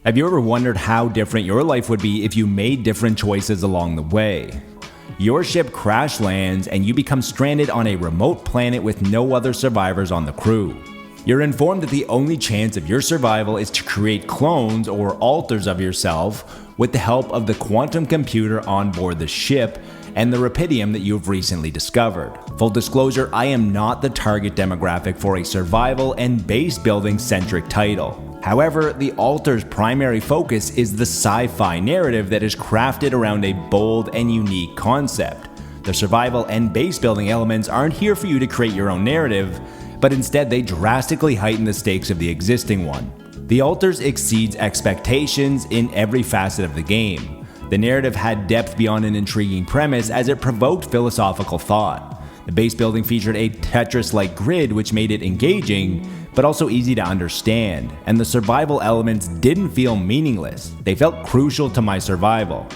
Have you ever wondered how different your life would be if you made different choices along the way? Your ship crash lands and you become stranded on a remote planet with no other survivors on the crew. You're informed that the only chance of your survival is to create clones or alters of yourself with the help of the quantum computer on board the ship and the rubidium that you've recently discovered. Full disclosure, I am not the target demographic for a survival and base building centric title. However, the Alter's primary focus is the sci-fi narrative that is crafted around a bold and unique concept. The survival and base building elements aren't here for you to create your own narrative, but instead they drastically heighten the stakes of the existing one. The Alters exceeds expectations in every facet of the game. The narrative had depth beyond an intriguing premise as it provoked philosophical thought. The base building featured a Tetris-like grid which made it engaging, but also easy to understand, and the survival elements didn't feel meaningless. They felt crucial to my survival.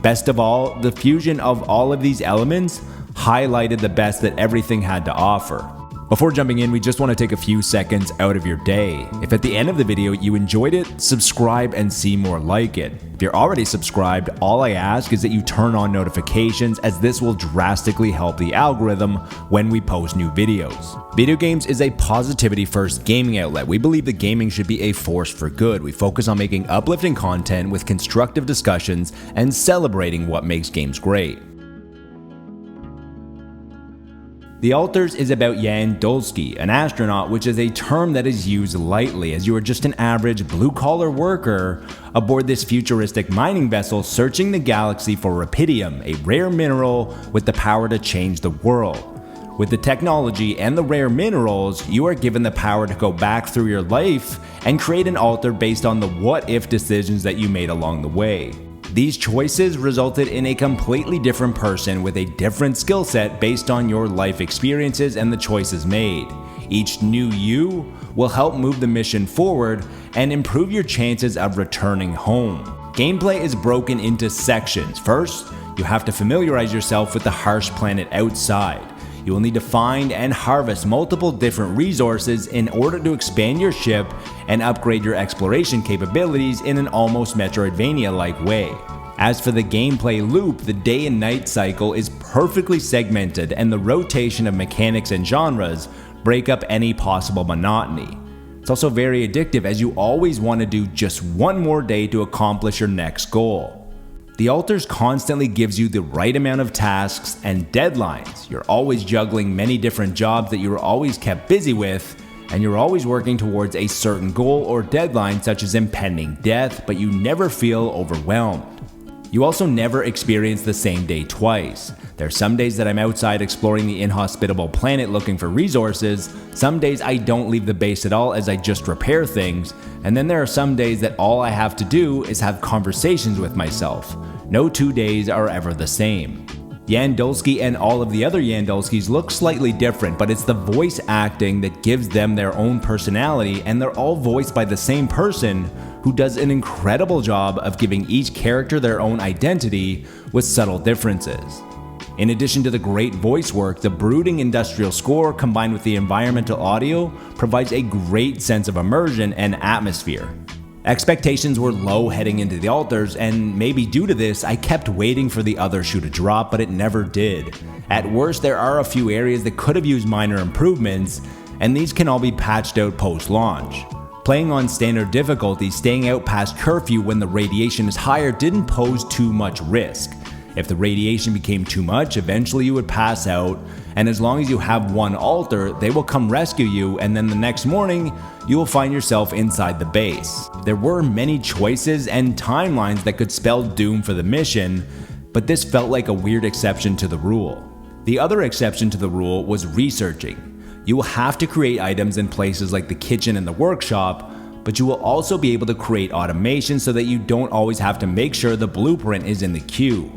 Best of all, the fusion of all of these elements highlighted the best that everything had to offer. Before jumping in, we just want to take a few seconds out of your day. If at the end of the video you enjoyed it, subscribe and see more like it. If you're already subscribed, all I ask is that you turn on notifications, as this will drastically help the algorithm when we post new videos. Video games is a positivity-first gaming outlet. We believe that gaming should be a force for good. We focus on making uplifting content with constructive discussions and celebrating what makes games great. The Alters is about Jan Dolsky, an astronaut, which is a term that is used lightly, as you are just an average blue-collar worker aboard this futuristic mining vessel searching the galaxy for rubidium, a rare mineral with the power to change the world. With the technology and the rare minerals, you are given the power to go back through your life and create an alter based on the what-if decisions that you made along the way. These choices resulted in a completely different person with a different skill set based on your life experiences and the choices made. Each new you will help move the mission forward and improve your chances of returning home. Gameplay is broken into sections. First, you have to familiarize yourself with the harsh planet outside. You will need to find and harvest multiple different resources in order to expand your ship and upgrade your exploration capabilities in an almost Metroidvania-like way. As for the gameplay loop, the day and night cycle is perfectly segmented, and the rotation of mechanics and genres break up any possible monotony. It's also very addictive, as you always want to do just one more day to accomplish your next goal. The Alters constantly gives you the right amount of tasks and deadlines. You're always juggling many different jobs that you are always kept busy with, and you're always working towards a certain goal or deadline, such as impending death, but you never feel overwhelmed. You also never experience the same day twice. There are some days that I'm outside exploring the inhospitable planet looking for resources, some days I don't leave the base at all as I just repair things, and then there are some days that all I have to do is have conversations with myself. No 2 days are ever the same. Jan Dolsky and all of the other Jan Dolskys look slightly different, but it's the voice acting that gives them their own personality, and they're all voiced by the same person who does an incredible job of giving each character their own identity with subtle differences. In addition to the great voice work, the brooding industrial score combined with the environmental audio provides a great sense of immersion and atmosphere. Expectations were low heading into the Alters, and maybe due to this, I kept waiting for the other shoe to drop, but it never did. At worst, there are a few areas that could have used minor improvements, and these can all be patched out post-launch. Playing on standard difficulty, staying out past curfew when the radiation is higher didn't pose too much risk. If the radiation became too much, eventually you would pass out, and as long as you have one alter, they will come rescue you, and then the next morning, you will find yourself inside the base. There were many choices and timelines that could spell doom for the mission, but this felt like a weird exception to the rule. The other exception to the rule was researching. You will have to create items in places like the kitchen and the workshop, but you will also be able to create automation so that you don't always have to make sure the blueprint is in the queue.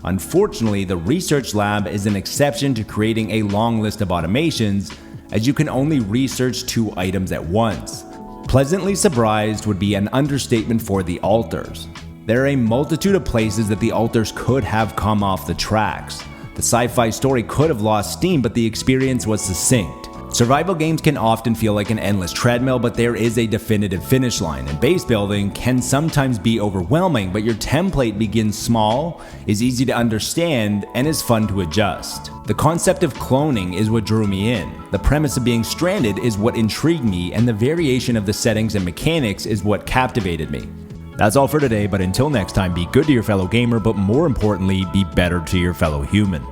Unfortunately, the research lab is an exception to creating a long list of automations, as you can only research 2 items at once. Pleasantly surprised would be an understatement for the Alters. There are a multitude of places that the Alters could have come off the tracks. The sci-fi story could have lost steam, but the experience was succinct. Survival games can often feel like an endless treadmill, but there is a definitive finish line, and base building can sometimes be overwhelming, but your template begins small, is easy to understand, and is fun to adjust. The concept of cloning is what drew me in. The premise of being stranded is what intrigued me, and the variation of the settings and mechanics is what captivated me. That's all for today, but until next time, be good to your fellow gamer, but more importantly, be better to your fellow human.